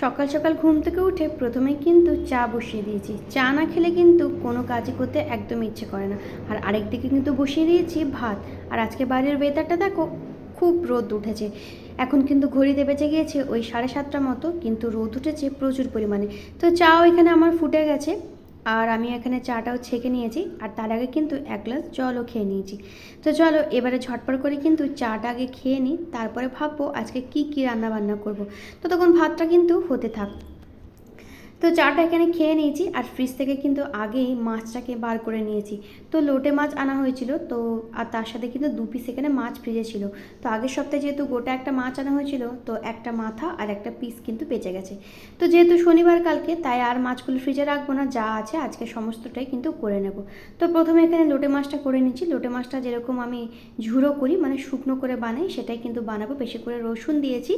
সকাল সকাল ঘুম থেকে উঠে প্রথমেই কিন্তু চা বসিয়ে দিয়েছি। চা না খেলে কিন্তু কোনো কাজই করতে একদম ইচ্ছে করে না। আর আরেকদিকে কিন্তু বসিয়ে দিয়েছি ভাত। আর আজকে বাইরের ওয়েদারটা দেখো, খুব রোদ উঠেছে। এখন কিন্তু ঘড়িতে বেজে গিয়েছে ওই 7:30টার মতো, কিন্তু রোদ উঠেছে প্রচুর পরিমাণে। তো চাও এখানে আমার ফুটে গেছে, আর আমি এখানে চাটাও ছেঁকে নিয়েছি, আর তার আগে কিন্তু এক গ্লাস জলও খেয়ে নিয়েছি। তো চলো এবারে ঝটপট করে কিন্তু চাটা আগে খেয়ে নিই, তারপরে ভাববো আজকে কি কি রান্না বান্না করব। তো তখন ভাতটা কিন্তু হতে থাক। তো চাটা এখানে খেয়ে নিয়েছি, আর ফ্রিজ থেকে কিন্তু আগেই মাছটাকে বার করে নিয়েছি। তো লোটে মাছ আনা হয়েছিল, তো আর তার সাথে কিন্তু 2 পিস এখানে মাছ ফ্রিজে ছিল। তো আগের সপ্তাহে যেহেতু গোটা একটা মাছ আনা হয়েছিল, তো একটা মাথা আর একটা পিস কিন্তু বেঁচে গেছে। তো যেহেতু শনিবার কালকে, তাই আর মাছগুলো ফ্রিজে রাখবো না, যা আছে আজকে সমস্তটাই কিন্তু করে নেব। তো প্রথমে এখানে লোটে মাছটা করে নিচ্ছি। লোটে মাছটা যেরকম আমি ঝুড়ো করি, মানে শুকনো করে বানাই, সেটাই কিন্তু বানাবো। বেশি করে রসুন দিয়েছি,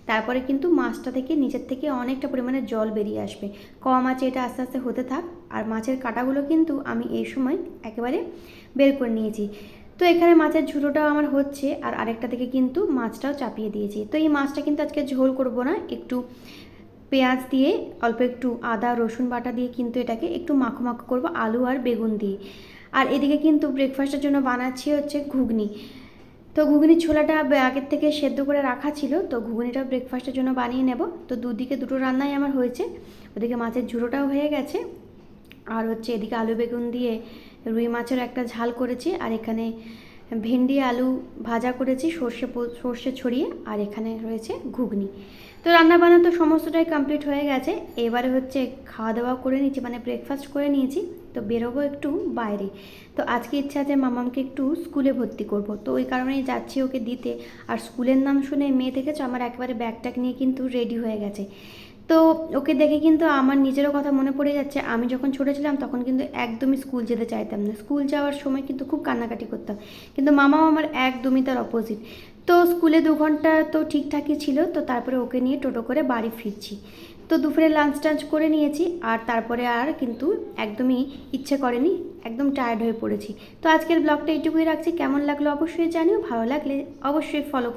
তারপরে কিন্তু মাছটা থেকে নিচের থেকে অনেকটা পরিমাণে জল বেরিয়ে আসবে। কম আঁচে এটা আস্তে আস্তে হতে থাক। আর মাছের কাঁটাগুলো কিন্তু আমি এই সময় একেবারে বের করে নিয়েছি। তো এখানে মাছের ঝুড়োটাও আমার হচ্ছে, আর আরেকটা থেকে কিন্তু মাছটাও চাপিয়ে দিয়েছি। তো এই মাছটা কিন্তু আজকে ঝোল করব না, একটু পেঁয়াজ দিয়ে, অল্প একটু আদা রসুন বাটা দিয়ে কিন্তু এটাকে একটু মাখো মাখো করবো, আলু আর বেগুন দিয়ে। আর এদিকে কিন্তু ব্রেকফাস্টের জন্য বানাচ্ছি হচ্ছে ঘুগনি। তো ঘুগনির ছোলাটা আগের থেকে সেদ্ধ করে রাখা ছিল, তো ঘুগনিটা ব্রেকফাস্টের জন্য বানিয়ে নেব। তো দুদিকে দুটো রান্নাই আমার হয়েছে। ওদিকে মাছের ঝুড়োটাও হয়ে গেছে, আর হচ্ছে এদিকে আলু বেগুন দিয়ে রুই মাছের একটা ঝাল করেছি, আর এখানে ভেন্ডি আলু ভাজা করেছি সর্ষে ছড়িয়ে, আর এখানে রয়েছে ঘুগনি। তো রান্নাবান্না তো সমস্তটাই কমপ্লিট হয়ে গেছে। এবারে হচ্ছে খাওয়া দাওয়া করে নিয়েছি, মানে ব্রেকফাস্ট করে নিয়েছি। তো বেরোবো একটু বাইরে। তো আজকে ইচ্ছা আছে মামামকে একটু স্কুলে ভর্তি করব, তো ওই কারণেই যাচ্ছি ওকে দিতে। আর স্কুলের নাম শুনে মেয়ে দেখেছো আমার একেবারে ব্যাগটাকে নিয়ে কিন্তু রেডি হয়ে গেছে। তো ওকে দেখে কিন্তু আমার নিজেরও কথা মনে পড়ে যাচ্ছে, আমি যখন ছোটো ছিলাম তখন কিন্তু একদমই স্কুল যেতে চাইতাম না। স্কুল যাওয়ার সময় কিন্তু খুব কান্নাকাটি করতাম, কিন্তু মামাও আমার একদমই তার অপোজিট। তো স্কুলে 2 ঘন্টা তো ঠিকঠাকই ছিল। তো তারপরে ওকে নিয়ে টোটো করে বাড়ি ফিরছি। তো দুপুরে লাঞ্চ টাঞ্চ করে নিয়েছি, আর তারপরে আর কিন্তু একদমই ইচ্ছে করেনি, একদম টায়ার্ড হয়ে পড়েছি। তো আজকের ব্লগটা এইটুকুই রাখছি। কেমন লাগলো অবশ্যই জানিও, ভালো লাগলে অবশ্যই ফলো